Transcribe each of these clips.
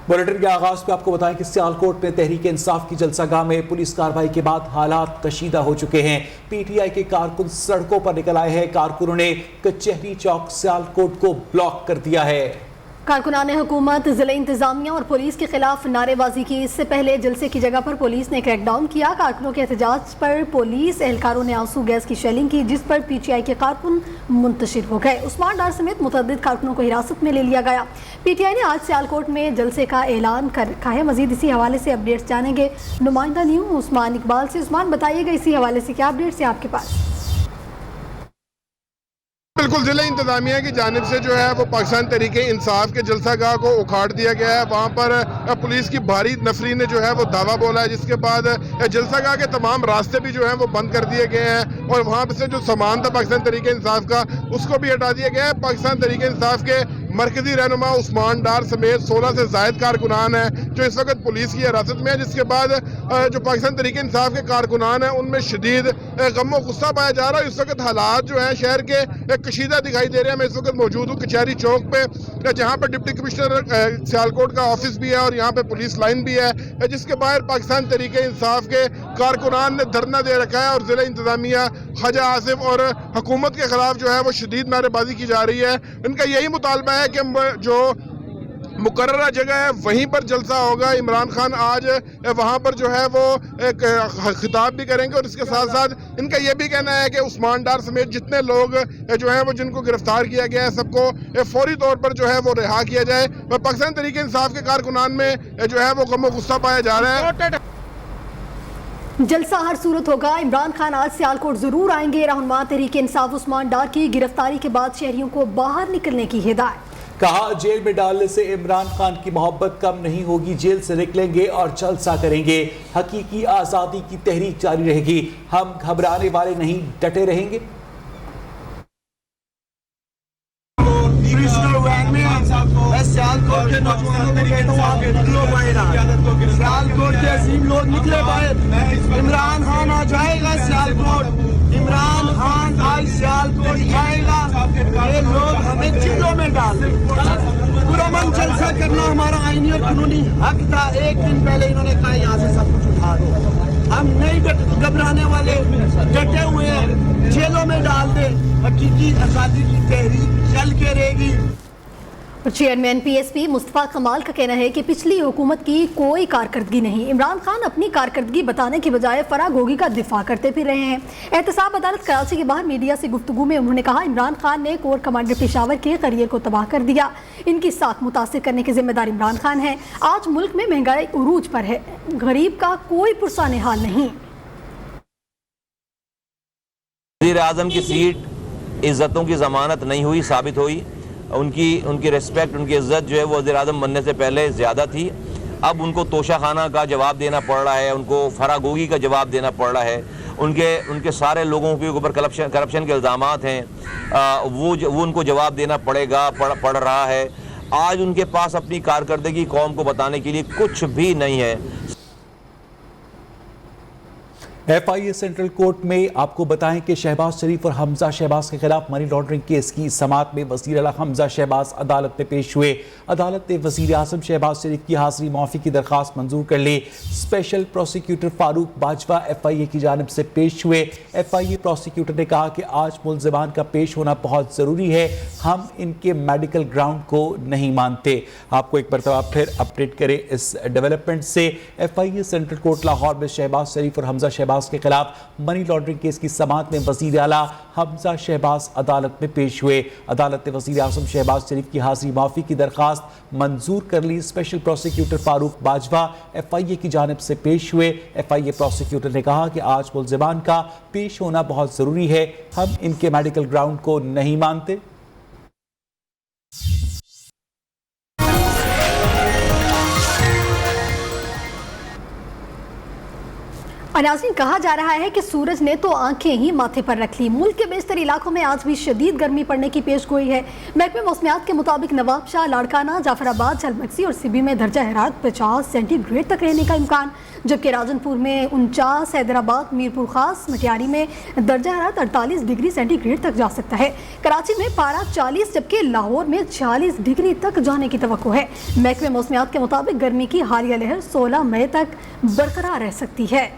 Bulletin के आगाज पे आपको बताएं कि सियालकोट में तहरीक इंसाफ की जलसा गाह में पुलिस कार्रवाई के बाद हालात कशीदा हो चुके हैं। पीटीआई के कारकुन सड़कों पर निकल आए हैं। कारकुनों ने कचहरी चौक सियालकोट को ब्लॉक कर दिया है। कारकुनान हुकूमत, जिला इंतजामिया और पुलिस के खिलाफ नारेबाजी की। इससे पहले जलसे की जगह पर पुलिस ने क्रैकडाउन किया। कारकुनों के एहतजाज पर पुलिस एहलकारों ने आंसू गैस की शेलिंग की, जिस पर पीटीआई के कारकुन मुंतशिर हो गए। उस्मान डार समेत मुतअद्दिद कारकुनों को हिरासत में ले लिया गया। पीटीआई ने आज सियालकोट में जलसे का ऐलान कर रखा है। मजीद इसी हवाले से अपडेट्स जानेंगे नुमाइंदा न्यूज़ उस्मान इकबाल से। उस्मान, बताइएगा इसी हवाले से क्या अपडेट्स है आपके पास? बिल्कुल, जिला इंतजामिया की जानिब से जो है वो पाकिस्तान तहरीक इंसाफ के जलसा गाह को उखाड़ दिया गया है। वहाँ पर पुलिस की भारी नफरी ने जो है वो दावा बोला है, जिसके बाद जलसा गाह के तमाम रास्ते भी जो हैं वो बंद कर दिए गए हैं और वहाँ से जो सामान था पाकिस्तान तहरीक इंसाफ का उसको भी हटा दिया गया है। पाकिस्तान तहरीक इंसाफ के मरकजी रहनुमा उस्मान डार समेत 16 से ज़ायद कारकुनान हैं जो इस वक्त पुलिस की हिरासत में है, जिसके बाद जो पाकिस्तान तहरीक इंसाफ के कारकुनान हैं उनमें शदीद गम गुस्सा पाया जा रहा है। इस वक्त हालात जो हैं शहर के कशीदा दिखाई दे रहे हैं। मैं इस वक्त मौजूद हूँ कचहरी चौक पे, जहाँ पर डिप्टी कमिश्नर सियालकोट का ऑफिस भी है और यहाँ पे पुलिस लाइन भी है, जिसके बाहर पाकिस्तान तहरीक इंसाफ के कारकुनान ने धरना दे रखा है और जिला इंतजामिया, ख्वाजा आसिफ और हुकूमत के खिलाफ जो है वो शदीद नारेबाजी की जा रही है। इनका यही मुतालबा है कि जो मुकर्ररा जगह है वहीं पर जलसा होगा। इमरान खान आज वहाँ पर जो है वो एक खिताब भी करेंगे और इसके साथ साथ इनका ये भी कहना है कि उस्मान डार समेत जितने लोग जो हैं वो जिनको गिरफ्तार किया गया है सबको फौरी तौर पर जो है वो रिहा किया जाए। पाकिस्तान तहरीक इंसाफ के कारकुनान में जो है वो गम गुस्सा पाया जा रहा है। जलसा हर सूरत होगा। इमरान खान आज सियालकोट जरूर आएंगे। रहनुमा तहरीक इंसाफ उस्मान डार की गिरफ्तारी के बाद शहरियों को बाहर निकलने की हिदायत। कहा, जेल में डालने से इमरान खान की मोहब्बत कम नहीं होगी। जेल से निकलेंगे और जलसा करेंगे। हकीकी आज़ादी की तहरीक जारी रहेगी। हम घबराने वाले नहीं, डटे रहेंगे। सियालकोट के नौजवानों को कहता हूँ आप निकलो बाहर। सियालकोट के अजीम लोग निकले बाहर। इमरान खान आ जाएगा सियालकोट। इमरान खान आज सियालकोट आएगा। ये लोग हमें जेलों में डाल पुरअमन जलसा करना हमारा आईनी और कानूनी हक था। एक दिन पहले इन्होंने कहा यहाँ से सब कुछ उठा दो। हम नहीं घबराने वाले, डटे हुए हैं। जेलों में डाल दे, हकीकी आज़ादी की तहरीक चल के रहेगी। चेयरमैन पीएसपी मुस्तफा कमाल का कहना है कि पिछली हुकूमत की कोई कारकर्दगी नहीं। इमरान खान अपनी कारकर्दगी बताने के बजाय फराग होगी का दिफा करते फिर रहे हैं। एहतसाब अदालत कराची के बाहर मीडिया से गुफ्तगू में उन्होंने कहा, इमरान खान ने कोर कमांडर पेशावर के करियर को तबाह कर दिया। इनकी साख मुतासिर करने की जिम्मेदार इमरान खान है। आज मुल्क में महंगाई उरूज पर है। गरीब का कोई पुरसाने हाल नहीं। वज़ीर आज़म की सीट इज्जतों की जमानत नहीं हुई, साबित हुई। उनकी रिस्पेक्ट, उनकी इज्जत जो है वो वज़ीर आज़म बनने से पहले ज़्यादा थी। अब उनको तोशा खाना का जवाब देना पड़ रहा है, उनको फरागोगी का जवाब देना पड़ रहा है। उनके सारे लोगों के ऊपर करप्शन के इल्ज़ामात हैं, वो उनको जवाब देना पड़ रहा है। आज उनके पास अपनी कारकर्दगी कौम को बताने के लिए कुछ भी नहीं है। FIA सेंट्रल कोर्ट में आपको बताएं कि शहबाज शरीफ और हमजा शहबाज के खिलाफ मनी लॉन्ड्रिंग केस की समाअत में वज़ीर आला हमजा शहबाज अदालत में पेश हुए। अदालत ने वज़ीर आज़म शहबाज शरीफ की हाज़िरी माफ़ी की दरख्वास्त मंजूर कर ली। Special prosecutor Farooq Bajwa FIA की जानिब से पेश हुए। FIA प्रोसिक्यूटर ने कहा कि आज मुल्ज़िमान का पेश होना बहुत ज़रूरी है। हम इनके मेडिकल ग्राउंड को नहीं मानते। आपको एक मरतबा फिर अपडेट करें इस डेवलपमेंट से। FIA सेंट्रल कोर्ट लाहौर में शहबाज शरीफ और हमजा शहबाज के खिलाफ मनी लॉन्ड्रिंग केस की समाअत में वज़ीर आला हमजा शहबाज अदालत में पेश हुए। अदालत ने वज़ीर आज़म शहबाज शरीफ की हाज़िरी माफ़ी की दरख्वास्त मंजूर कर ली। Special prosecutor Farooq Bajwa FIA की जानिब से पेश हुए। FIA प्रोसिक्यूटर ने कहा कि आज मुल्ज़िमान का पेश होना बहुत ज़रूरी है। हम इनके मेडिकल ग्राउंड को नहीं मानते। اور ناظرین کہا جا رہا ہے کہ سورج نے تو آنکھیں ہی ماتھے پر رکھ لی. ملک کے بیشتر علاقوں میں آج بھی شدید گرمی پڑنے کی پیش گوئی ہے. محکمہ موسمیات کے مطابق نواب شاہ، لاڑکانہ، جعفر آباد، جھلمگسی اور سبی میں درجہ حرارت 50 سینٹی گریڈ تک رہنے کا امکان، جبکہ راجن پور میں 49، حیدرآباد، میرپور خاص، مٹیاری میں درجہ حرارت 48 ڈگری سینٹی گریڈ تک جا سکتا ہے. کراچی میں پارہ 40 جبکہ لاہور میں 46 ڈگری تک جانے کی توقع ہے. محکمہ موسمیات کے مطابق گرمی کی حالیہ لہر 16 مئی تک برقرار رہ سکتی ہے.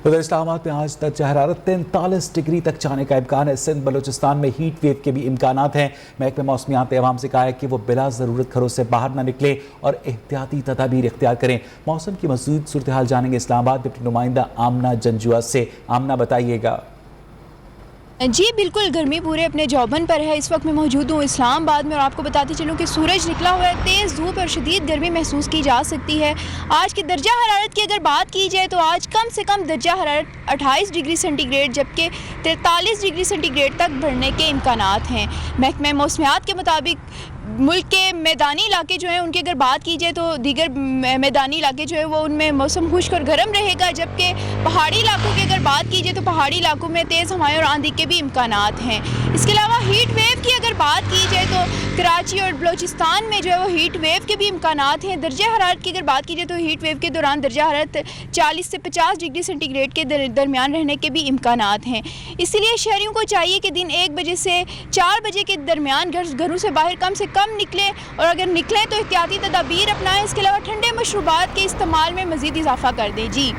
ادھر اسلام آباد میں آج درجہ حرارت 43 ڈگری تک جانے کا امکان ہے. سندھ بلوچستان میں ہیٹ ویو کے بھی امکانات ہیں. محکمہ موسمیات نے عوام سے کہا ہے کہ وہ بلا ضرورت گھروں سے باہر نہ نکلیں اور احتیاطی تدابیر اختیار کریں. موسم کی مزید صورتحال جانیں گے اسلام آباد ڈپٹی نمائندہ آمنہ جنجوا سے. آمنہ بتائیے گا. جی بالکل، گرمی پورے اپنے جوبن پر ہے. اس وقت میں موجود ہوں اسلام آباد میں اور آپ کو بتاتی چلوں کہ سورج نکلا ہوا ہے، تیز دھوپ اور شدید گرمی محسوس کی جا سکتی ہے. آج کی درجہ حرارت کی اگر بات کی جائے تو آج کم سے کم درجہ حرارت 28 ڈگری سینٹی گریڈ جبکہ 43 ڈگری سینٹی گریڈ تک بڑھنے کے امکانات ہیں. محکمہ موسمیات کے مطابق ملک کے میدانی علاقے جو ہیں ان کی اگر بات کی جائے تو دیگر میدانی علاقے جو ہے وہ ان میں موسم خشک اور گرم رہے گا، جبکہ پہاڑی علاقوں کی اگر بات کی جائے تو پہاڑی علاقوں میں تیز ہوائیں اور آندھی کے بھی امکانات ہیں. اس کے علاوہ ہیٹ ویو کی اگر بات کی جائے تو کراچی اور بلوچستان میں جو ہے وہ ہیٹ ویو کے بھی امکانات ہیں. درجہ حرارت کی اگر بات کی جائے تو ہیٹ ویو کے دوران درجہ حرارت 40 سے 50 ڈگری سینٹی گریڈ کے درمیان رہنے کے بھی امکانات ہیں. اسی لیے شہریوں کو چاہیے کہ دن 1 بجے سے 4 بجے کے درمیان گھروں سے باہر کم سے کم نکلیں اور اگر نکلیں تو احتیاطی تدابیر اپنائیں. اس کے علاوہ ٹھنڈے مشروبات کے استعمال میں مزید اضافہ کر دیں. جی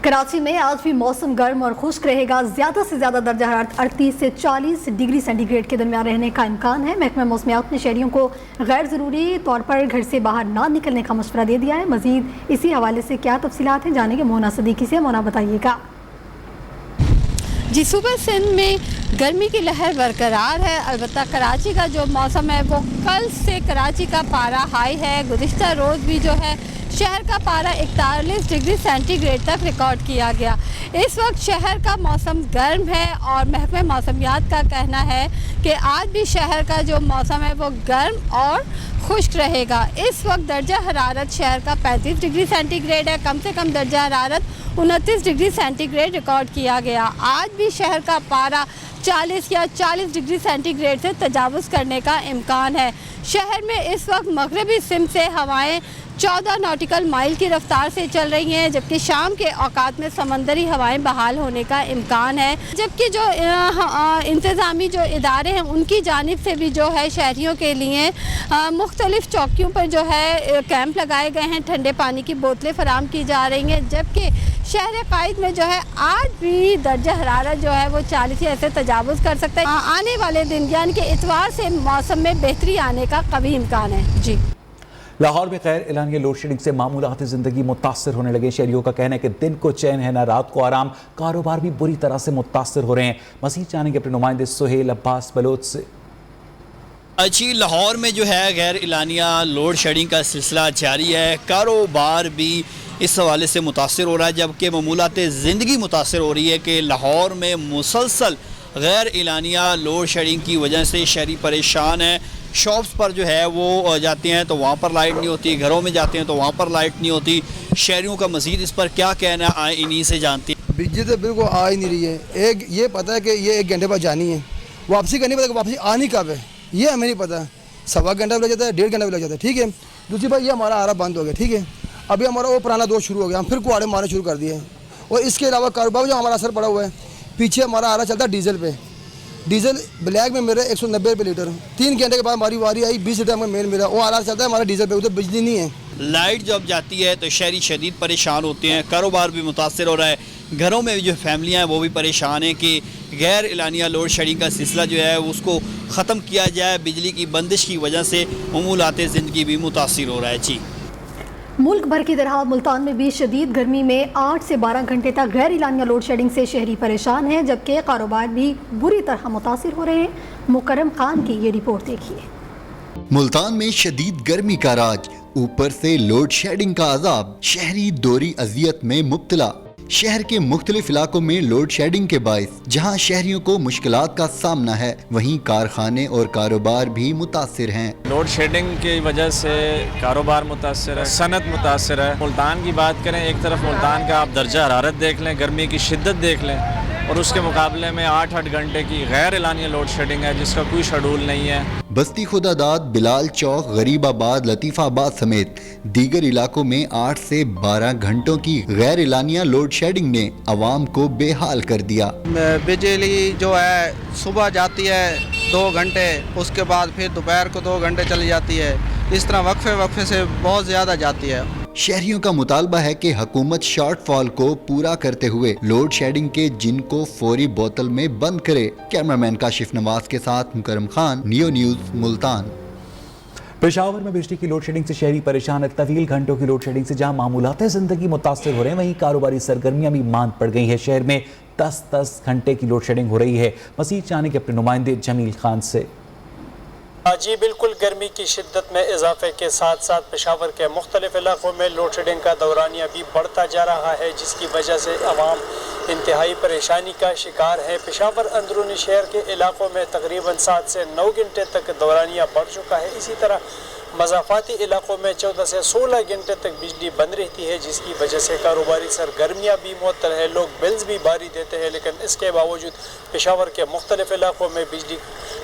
کراچی میں آج بھی موسم گرم اور خشک رہے گا. زیادہ سے زیادہ درجہ حرارت 38 سے 40 ڈگری سینٹی گریڈ کے درمیان رہنے کا امکان ہے. محکمہ موسمیات نے شہریوں کو غیر ضروری طور پر گھر سے باہر نہ نکلنے کا مشورہ دے دیا ہے. مزید اسی حوالے سے کیا تفصیلات ہیں جانیں گے مونا صدیقی سے. مونا بتائیے گا. جی صوبہ سندھ میں گرمی کی لہر برقرار ہے. البتہ کراچی کا جو موسم ہے وہ کل سے کراچی کا پارہ ہائی ہے. گزشتہ روز بھی جو ہے شہر کا پارہ 41 ڈگری سینٹی گریڈ تک ریکارڈ کیا گیا. اس وقت شہر کا موسم گرم ہے اور محکمہ موسمیات کا کہنا ہے کہ آج بھی شہر کا جو موسم ہے وہ گرم اور خشک رہے گا. اس وقت درجہ حرارت شہر کا 35 ڈگری سینٹی گریڈ ہے. کم سے کم درجہ حرارت 29 ڈگری سینٹی گریڈ ریکارڈ کیا گیا. آج بھی شہر کا پارہ 40 یا 40 ڈگری سینٹی گریڈ سے تجاوز کرنے کا امکان ہے. شہر میں اس وقت مغربی سمت سے ہوائیں 14 ناٹیکل مائل کی رفتار سے چل رہی ہیں، جبکہ شام کے اوقات میں سمندری ہوائیں بحال ہونے کا امکان ہے. جبکہ جو انتظامی جو ادارے ہیں ان کی جانب سے بھی جو ہے شہریوں کے لیے مختلف چوکیوں پر جو ہے کیمپ لگائے گئے ہیں. ٹھنڈے پانی کی بوتلیں فراہم کی جا رہی ہیں. جبکہ شہر قائد میں جو ہے آج بھی درجہ حرارت جو ہے وہ 40 ایسے تجاوز کر سکتا ہے. آنے والے دن یعنی کہ اتوار سے موسم میں بہتری آنے کا قوی امکان ہے. جی لاہور میں غیر اعلانیہ لوڈ شیڈنگ سے معمولات زندگی متاثر ہونے لگے. شہریوں کا کہنا ہے کہ دن کو چین ہے نہ رات کو آرام. کاروبار بھی بری طرح سے متاثر ہو رہے ہیں. مزید جانیں گے اپنے نمائندے سہیل عباس بلوچ سے. اچھی لاہور میں جو ہے غیر اعلانیہ لوڈ شیڈنگ کا سلسلہ جاری ہے. کاروبار بھی اس حوالے سے متاثر ہو رہا ہے جبکہ معمولات زندگی متاثر ہو رہی ہے کہ لاہور میں مسلسل غیر اعلانیہ لوڈ شیڈنگ کی وجہ سے شہری پریشان ہیں. شاپس پر جو ہے وہ جاتے ہیں تو وہاں پر لائٹ نہیں ہوتی، گھروں میں جاتے ہیں تو وہاں پر لائٹ نہیں ہوتی. شہریوں کا مزید اس پر کیا کہنا ہے آئے انہی سے جانتے ہیں. بجلی تو بالکل آ ہی نہیں رہی ہے. ایک یہ پتہ ہے کہ یہ 1 گھنٹے بعد جانی ہے، واپسی کا نہیں پتہ کہ واپسی آنی کب ہے، یہ ہمیں نہیں پتہ. 1.25 گھنٹہ بھی لگ جاتا ہے، 1.5 گھنٹہ بھی لگ جاتا ہے. ٹھیک ہے. دوسری بات یہ ہمارا آرا بند ہو گیا. ٹھیک ہے. ابھی ہمارا وہ پرانا دور شروع ہو گیا، ہم پھر کوڑے مارنے شروع کر دیے. اور اس کے علاوہ کاروبار جو ہمارا اثر پڑا ہوا ہے، پیچھے ہمارا آرا چلتا ہے ڈیزل پہ. ڈیزل بلیک میں میرے 190 روپے لیٹر. 3 گھنٹے کے بعد ہماری واری آئی 20 لیٹر میں میل ملا. وہ آرا چلتا ہے ہمارا ڈیزل پہ، ادھر بجلی نہیں ہے. لائٹ جب جاتی ہے تو شہری شدید پریشان ہوتے ہیں. کاروبار بھی متاثر ہو رہا ہے. گھروں میں جو فیملیاں ہیں وہ بھی پریشان ہیں کہ غیر اعلانیہ لوڈ شیڈنگ کا سلسلہ جو ہے اس کو ختم کیا جائے. بجلی کی بندش کی وجہ سے معمولات زندگی بھی متاثر ہو رہا ہے. جی ملک بھر کی طرح ملتان میں بھی شدید گرمی میں 8 سے 12 گھنٹے تک غیر اعلانیہ لوڈ شیڈنگ سے شہری پریشان ہیں جبکہ کاروبار بھی بری طرح متاثر ہو رہے ہیں. مکرم خان کی یہ رپورٹ دیکھیے. ملتان میں شدید گرمی کا راج، اوپر سے لوڈ شیڈنگ کا عذاب، شہری دوہری اذیت میں مبتلا. शहर के मुख्तलिफ इलाकों में लोड शेडिंग के बायस जहां शहरियों को मुश्किलात का सामना है, वहीं कारखाने और कारोबार भी मुतासिर हैं। लोड शेडिंग की वजह से कारोबार मुतासिर है, सनत मुतासिर है। मुल्तान की बात करें, एक तरफ मुल्तान का आप दर्जा हरारत देख लें, गर्मी की शिद्दत देख लें, और उसके मुकाबले में 8-8 घंटे की गैर एलानिया लोड शेडिंग है जिसका कोई शेड्यूल नहीं है। बस्ती खुदादाद, बिलाल चौक, गरीबाबाद, लतीफ़ाबाद समेत दीगर इलाकों में 8 से 12 घंटों की गैर एलानिया लोड शेडिंग ने अवाम को बेहाल कर दिया। बिजली जो है सुबह जाती है 2 घंटे, उसके बाद फिर दोपहर को 2 घंटे चली जाती है। इस तरह वक्फे से बहुत ज़्यादा जाती है। शहरियों का मुतालबा है कि हुकूमत शॉर्टफॉल को पूरा करते हुए लोड शेडिंग के जिन को फौरी बोतल में बंद करे। कैमरामैन काशिफ नवाज के साथ मुकरम खान, नियो न्यूज़, मुल्तान। पेशावर में बिजली की लोड शेडिंग से शहरी परेशान है। तवील घंटों की लोड शेडिंग से जहां मामूलात ज़िंदगी मुतासर हो रहे हैं, वहीं कारोबारी सरगर्मियां भी मांद पड़ गई है। शहर में 10-10 घंटे की लोड शेडिंग हो रही है। मज़ीद जाने के अपने नुमाइंदे जमील खान से। जी बिल्कुल, गर्मी की शिद्दत में इजाफे के साथ साथ पेशावर के मुख्तलिफ इलाकों में लोड शेडिंग का दौरानिया भी बढ़ता जा रहा है, जिसकी वजह से अवाम इंतहाई परेशानी का शिकार है। पेशावर अंदरूनी शहर के इलाकों में तकरीबन 7 से 9 घंटे तक दौरानिया बढ़ चुका है। इसी तरह मज़ाफ़ाती इलाकों में 14 से 16 घंटे तक बिजली बंद रहती है, जिसकी वजह से कारोबारी सरगर्मियाँ भी मुअत्तल है, लोग बिल्स भी भारी देते हैं। लेकिन इसके बावजूद पेशावर के मुख्तलिफ इलाकों में बिजली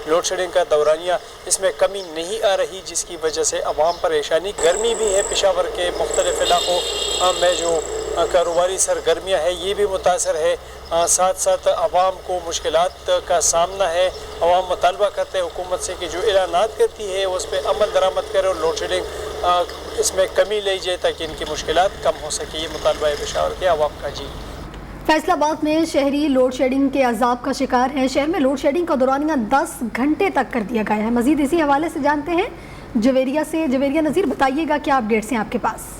लोड शेडिंग का दौरानिया इसमें कमी नहीं आ रही, जिसकी वजह से अवाम परेशानी। गर्मी भी है, पेशावर के मुख्तलिफ इलाकों में जो कारोबारी सरगर्मियाँ है ये भी मुतासर है। साथ साथ अवाम को मुश्किलात का सामना है। अवाम मुतालबा करते हैं हुकूमत से कि जो ऐलानात करती है उस पर अमल दरामद करे और लोड शेडिंग इसमें कमी ली जाए ताकि इनकी मुश्किलात कम हो सके। ये मुतालबा है पेशावर के अवाम का। जी, फैसलाबाद में शहरी लोड शेडिंग के अजाब का शिकार है। शहर में लोड शेडिंग का दौरानिया 10 घंटे तक कर दिया गया है। मजीद इसी हवाले से जानते हैं जवेरिया से। जवेरिया नज़ीर, बताइएगा क्या अपडेट्स हैं आपके पास?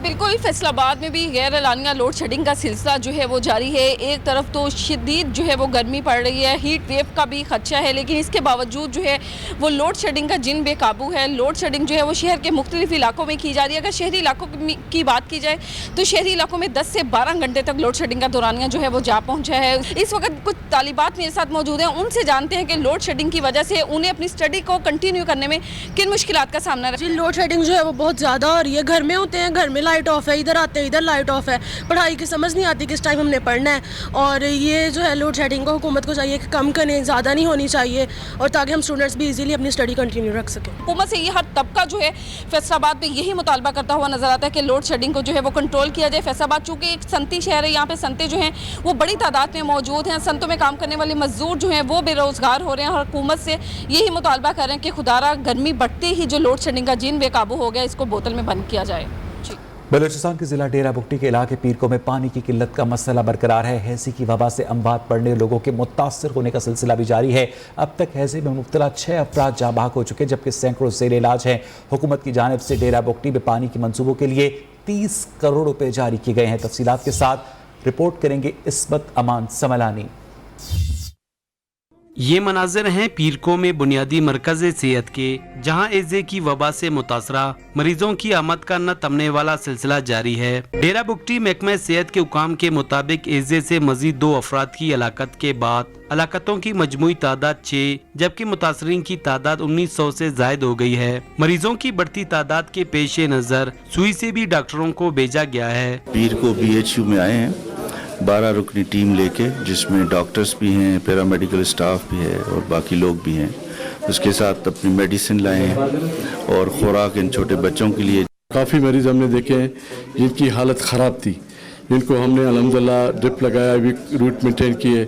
बिल्कुल, फैसलाबाद में भी गैर एलानिया लोड शेडिंग का सिलसिला जो है वो जारी है। एक तरफ तो शदीद जो है वो गर्मी पड़ रही है, हीट वेव का भी खदशा है, लेकिन इसके बावजूद जो है वो लोड शेडिंग का जिन बेकाबू है। लोड शेडिंग जो है वो शहर के मुख्तलिफ इलाकों में की जा रही है। अगर शहरी इलाकों की बात की जाए तो शहरी इलाकों में 10 से 12 घंटे तक लोड शेडिंग का दौरानिया जो है वो जा पहुँचा है। इस वक्त कुछ तालिबात मेरे साथ मौजूद हैं, उनसे जानते हैं कि लोड शेडिंग की वजह से उन्हें अपनी स्टडी को कंटिन्यू करने में किन मुश्किलात का सामना। जी, लोड शेडिंग जो है वो बहुत ज़्यादा हो रही है। घर में होते हैं, घर में लाइट ऑफ है, इधर आते हैं इधर लाइट ऑफ है, पढ़ाई की समझ नहीं आती किस टाइम हमने पढ़ना है। और ये जो है लोड शेडिंग को हुकूमत को चाहिए कि कम करें, ज़्यादा नहीं होनी चाहिए, और ताकि हम स्टूडेंट्स भी इजीली अपनी स्टडी कंटिन्यू रख सकें। हुकूमत से ये हर तबका जो है फैसलाबाद में यही मुतालबा करता हुआ नजर आता है कि लोड शेडिंग को जो है वो कंट्रोल किया जाए। फैसलाबाद चूँकि एक संती शहर है, यहाँ पे संते जो हैं वो बड़ी तादाद में मौजूद हैं। संतों में काम करने वाले मजदूर जो हैं वो बेरोज़गार हो रहे हैं और हुकूमत से यही मुतालबा कर रहे हैं कि खुदारा गर्मी बढ़ते ही जो लोड शेडिंग का जिन बेकाबू हो गया इसको बोतल में बंद किया जाए। बलूचिस्तान के जिला डेरा बुगटी के इलाके पीरको में पानी की किल्लत का मसला बरकरार है। हैज़े की वबा से अमवात पड़ने लोगों के मुतासर होने का सिलसिला भी जारी है। अब तक हैज़े में मुब्तला 6 अफराद जाँ बहक हो चुके, जबकि सैकड़ों ज़ेर इलाज हैं। हुकूमत की जानिब से डेरा बुगटी में पानी के मंसूबों के लिए 30 करोड़ रुपए जारी किए गए हैं। तफसीलात के साथ रिपोर्ट करेंगे इस्मत अमान समलानी। ये मनाजिर हैं पीरको में बुनियादी मरकज़ सेहत के, जहां एज़े की वबा से मुतासरा मरीजों की आमद का न थमने वाला सिलसिला जारी है। डेरा बुगटी महकमा सेहत के हुकाम के मुताबिक एज़े से मजीद 2 अफराद की हलाकत के बाद हलाकतों की मजमूई तादाद 6, जबकि मुतासरीन की तादाद 1900 से जायद हो गई है। मरीजों की बढ़ती तादाद के पेश नज़र सुई से भी डॉक्टरों को भेजा गया है। पीरको BHU में आए हैं 12 रुकनी टीम लेके, जिसमें डॉक्टर्स भी हैं, पैरामेडिकल स्टाफ भी है और बाकी लोग भी हैं। उसके साथ अपनी मेडिसिन लाए हैं और खुराक इन छोटे बच्चों के लिए। काफ़ी मरीज हमने देखे हैं जिनकी हालत ख़राब थी, जिनको हमने अल्हम्दुलिल्लाह ड्रिप लगाया, भी रूट मेंटेन किए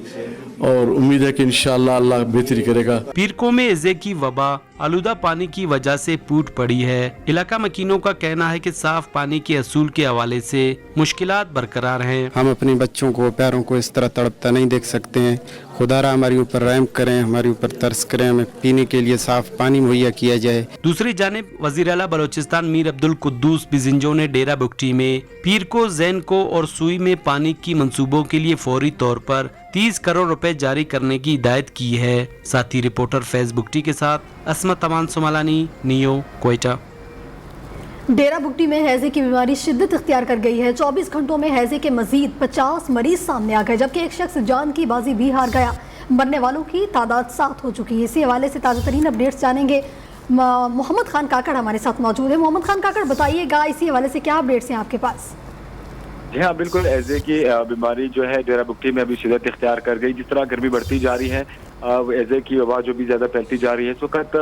और उम्मीद है कि इंशाअल्लाह अल्लाह बेहतरी करेगा। पीरको में एज़े की वबा आलूदा पानी की वजह से फूट पड़ी है। इलाका मकीनों का कहना है कि साफ पानी के असूल के हवाले से मुश्किलात बरकरार हैं। हम अपने बच्चों को, प्यारों को इस तरह तड़पता नहीं देख सकते हैं। खुदारा हमारे ऊपर रहम करें, हमारे ऊपर तरस करें, हमें पीने के लिए साफ पानी मुहैया किया जाए। दूसरी जानिब वज़ीर आला बलोचिस्तान मीर अब्दुल कुद्दूस बिजिंजो ने डेरा बुगटी में पीरको, ज़ैनको और सुई में पानी की मंसूबों के लिए फौरी तौर पर 30 करोड़ रुपए जारी करने की हिदायत की है। साथ ही रिपोर्टर फैज बुगटी के साथ अस्मत अमान सोमालानी, नियो, क्वेटा। डेरा बुगटी में हैजे की बीमारी शिद्दत इख्तियार कर गई है। 24 घंटों में हैजे के मजीद 50 मरीज सामने आ गए, जबकि एक शख्स जान की बाजी भी हार गया। मरने वालों की तादाद 7 हो चुकी है। इसी हवाले से ताज़ा तरीन अपडेट्स जानेंगे। मोहम्मद खान काकड़ हमारे साथ मौजूद है। मोहम्मद खान काकड़, बताइएगा इसी हवाले से क्या अपडेट्स हैं आपके पास? जी हाँ, बिल्कुल हैजे की बीमारी जो है डेरा बुगटी में अभी शिद्दत इख्तियार कर गई। जिस तरह गर्मी बढ़ती जा रही है, हैजे की वबा जो भी ज़्यादा फैलती जा रही है। इस वक्त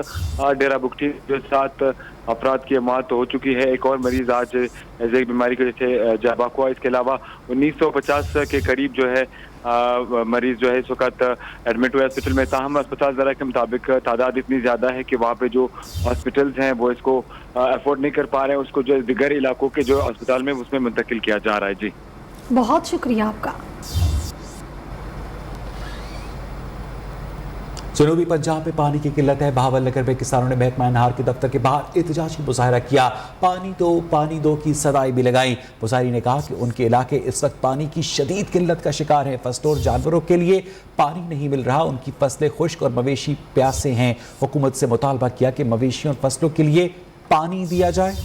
डेरा बुगटी जो 7 अफराद की मौत हो चुकी है। एक और मरीज़ आज हैजे की बीमारी की वजह से जाबाक हुआ। इसके अलावा 1950 के करीब जो है मरीज जो है इस वक्त एडमिट हुए हॉस्पिटल में। ताहम अस्पताल ज़रा के मुताबिक तादाद इतनी ज़्यादा है कि वहाँ पे जो हॉस्पिटल्स हैं वो इसको अफोर्ड नहीं कर पा रहे हैं। उसको जो दिगर इलाकों के जो अस्पताल में उसमें मुंतकिल किया जा रहा है। जी बहुत शुक्रिया आपका। जनूबी पंजाब में पानी की किल्लत है। बहावल नगर में किसानों ने महकमा नहार के दफ्तर के बाहर एहतजाजी मुजाहरा किया। पानी दो की सदाई भी लगाई। मुजाहिरीन ने कहा कि उनके इलाके इस वक्त पानी की शदीद किल्लत का शिकार है। फसलों और जानवरों के लिए पानी नहीं मिल रहा। उनकी फसलें खुश्क और मवेशी प्यासे हैं। हुकूमत से मुतालबा किया कि मवेशियों और फसलों के लिए पानी दिया जाए।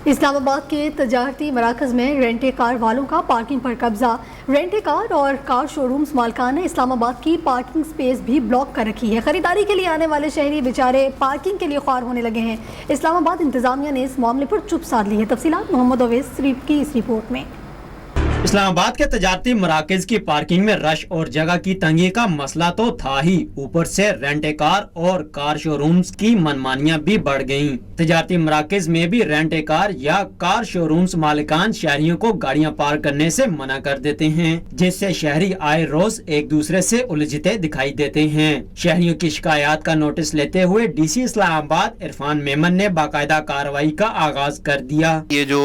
इस्लामाबाद के तजारती मराकज़ में रेंटे कार वालों का पार्किंग पर कब्जा। रेंटे कार और कार शोरूम्स मालिकान ने इस्लामाबाद की पार्किंग स्पेस भी ब्लॉक कर रखी है। खरीदारी के लिए आने वाले शहरी बेचारे पार्किंग के लिए ख्वार होने लगे हैं। इस्लामाबाद इंतजामिया ने इस मामले पर चुप साध ली है। तफसीलात मोहम्मद अवैस की इस रिपोर्ट में। इस्लामाबाद के तजारती मराकज़ की पार्किंग में रश और जगह की तंगी का मसला तो था ही, ऊपर से रेंटे कार और कार शोरूम्स की मनमानियां भी बढ़ गईं। तजारती मराकज़ में भी रेंटे कार या कार शोरूम्स मालिकान शहरियों को गाड़ियां पार्क करने से मना कर देते हैं, जिससे शहरी आए रोज एक दूसरे से उलझते दिखाई देते हैं। शहरियों की शिकायत का नोटिस लेते हुए DC इस्लामाबाद इरफान मेमन ने बाकायदा कार्रवाई का आगाज कर दिया। ये जो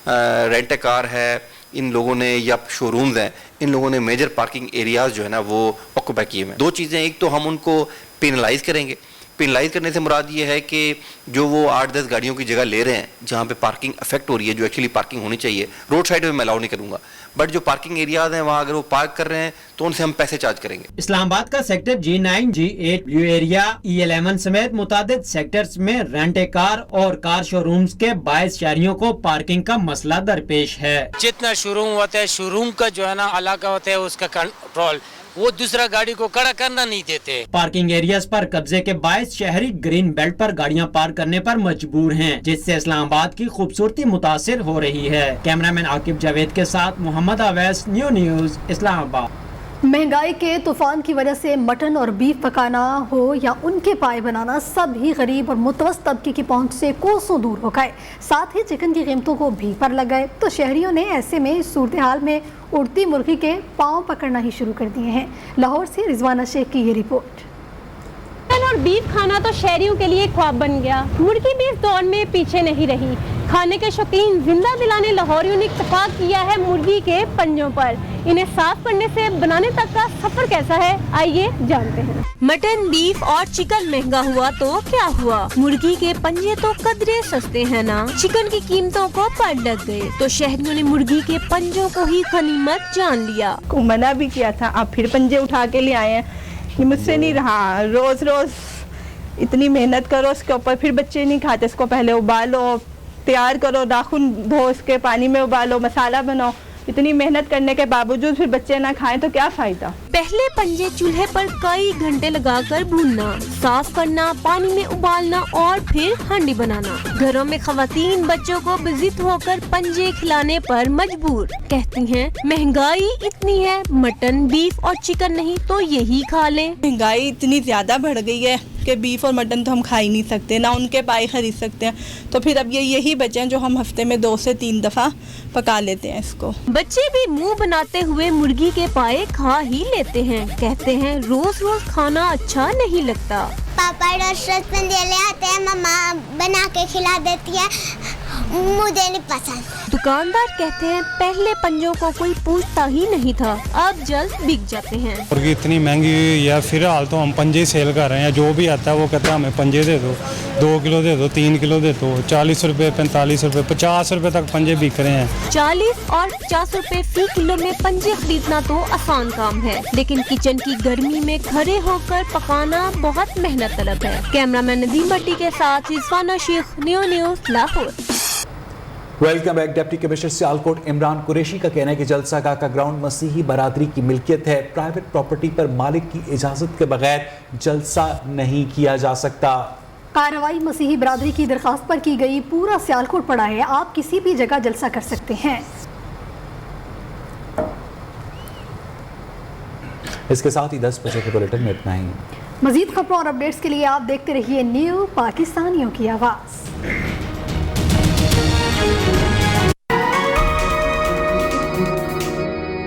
रेंटे कार है, इन लोगों ने या शोरूम्स हैं, इन लोगों ने मेजर पार्किंग एरियाज जो है ना वो ऑक्यूपाई किए हुए हैं। 2 चीज़ें, एक तो हम उनको पेनलाइज करेंगे। पेनलाइज करने से मुराद ये है कि जो वो 8-10 गाड़ियों की जगह ले रहे हैं जहाँ पे पार्किंग अफेक्ट हो रही है, जो एक्चुअली पार्किंग होनी चाहिए, रोड साइड में मैं अलाउ नहीं करूँगा, बट जो पार्किंग एरियाज हैं वहाँ अगर वो पार्क कर रहे हैं तो उनसे हम पैसे चार्ज करेंगे। इस्लामाबाद का sector G9, G8, blue area, E11 समेत मुतादिद सेक्टर्स में रेंटे कार और कार शोरूम्स के बायस शहरियों को पार्किंग का मसला दरपेश है। जितना शोरूम होता है, शोरूम का जो है ना इलाका होता है उसका कंट्रोल वो दूसरा गाड़ी को खड़ा करना नहीं देते। पार्किंग एरियाज पर कब्जे के बायस शहरी ग्रीन बेल्ट पर गाड़ियां पार्क करने पर मजबूर हैं, जिससे इस्लामाबाद की खूबसूरती मुतासिर हो रही है। कैमरामैन आकिब जावेद के साथ मोहम्मद अवैस, न्यूज़ इस्लामाबाद। महंगाई के तूफान की वजह से मटन और बीफ पकाना हो या उनके पाए बनाना, सब ही गरीब और मुतवस्सित तबके की पहुंच से कोसों दूर हो गए। साथ ही चिकन की कीमतों को भी पर लग गए। तो शहरियों ने ऐसे में इस सूरत हाल में उड़ती मुर्गी के पाँव पकड़ना ही शुरू कर दिए हैं। लाहौर से रिजवाना शेख की ये रिपोर्ट। चिकन और बीफ खाना तो शहरियों के लिए ख्वाब बन गया। मुर्गी भी इस दौर में पीछे नहीं रही। खाने के शौकीन जिंदा दिलाने लाहौरियों ने इत्तेफाक किया है मुर्गी के पंजों पर। इन्हें साफ करने से बनाने तक का सफर कैसा है, आइए जानते हैं। मटन, बीफ और चिकन महंगा हुआ तो क्या हुआ, मुर्गी के पंजे तो कदरे सस्ते हैं ना। चिकन की कीमतों को पर लग गए तो शहरियों ने मुर्गी के पंजों को ही गनीमत जान लिया। को मना भी किया था, आप फिर पंजे उठा के ले आए हैं, ये मुझसे नहीं रहा। रोज रोज इतनी मेहनत करो उसके ऊपर, फिर बच्चे नहीं खाते। इसको पहले उबालो, तैयार करो, नाखून धो, उसके पानी में उबालो, मसाला बनाओ। इतनी मेहनत करने के बावजूद फिर बच्चे ना खाएं तो क्या फायदा। पहले पंजे चूल्हे पर कई घंटे लगाकर भूनना, साफ करना, पानी में उबालना और फिर हांडी बनाना। घरों में खवातीन बच्चों को बिजित होकर पंजे खिलाने पर मजबूर। कहती हैं महंगाई इतनी है, मटन, बीफ और चिकन नहीं तो यही खा लें। महंगाई इतनी ज्यादा बढ़ गई है कि बीफ और मटन तो हम खा ही नहीं सकते, ना उनके पाए खरीद सकते हैं। तो फिर अब यही बचे हैं जो हम हफ्ते में 2 से 3 दफा पका लेते हैं इसको। बच्चे भी मुंह बनाते हुए मुर्गी के पाए खा ही लेते हैं। कहते हैं रोज रोज खाना अच्छा नहीं लगता। पापा रोज रोज पंजे ले आते हैं, मम्मा बना के खिला देती है, मुझे नहीं पसंद। दुकानदार कहते हैं पहले पंजों को कोई पूछता ही नहीं था, अब जल्द बिक जाते हैं। मुर्गी इतनी महंगी हुई है, फिर हाल तो हम पंजे सेल कर रहे हैं, जो भी आता है वो कहता है हमें पंजे दे दो, 2 किलो दे दो, 3 किलो दे दो, 40 रुपए, 45 रुपए, 50 रुपए तक पंजे बिक रहे हैं। 40 और 50 रुपए फी किलो में पंजे खरीदना तो आसान काम है, लेकिन किचन की गर्मी में खड़े होकर पकाना बहुत मेहनत तलब है। कैमरामैन नदीम भट्टी के साथ Rizwana Sheikh, Neo News, Lahore. Welcome back. Deputy commissioner Sialkot Imran Qureshi का कहना है कि जलसागाह का ग्राउंड मसीही बरादरी की मिल्कियत है। प्राइवेट प्रॉपर्टी पर मालिक की इजाजत के बगैर जलसा नहीं किया जा सकता। कार्रवाई मसीही बरादरी की दरखास्त पर की गई। पूरा सियालकोट पड़ा है, आप किसी भी जगह जलसा कर सकते हैं। इसके साथ ही 10 बजे के बुलेटिन में इतना ही। मजीद खबरों और अपडेट्स के लिए आप देखते रहिए न्यू पाकिस्तानियों की आवाज़।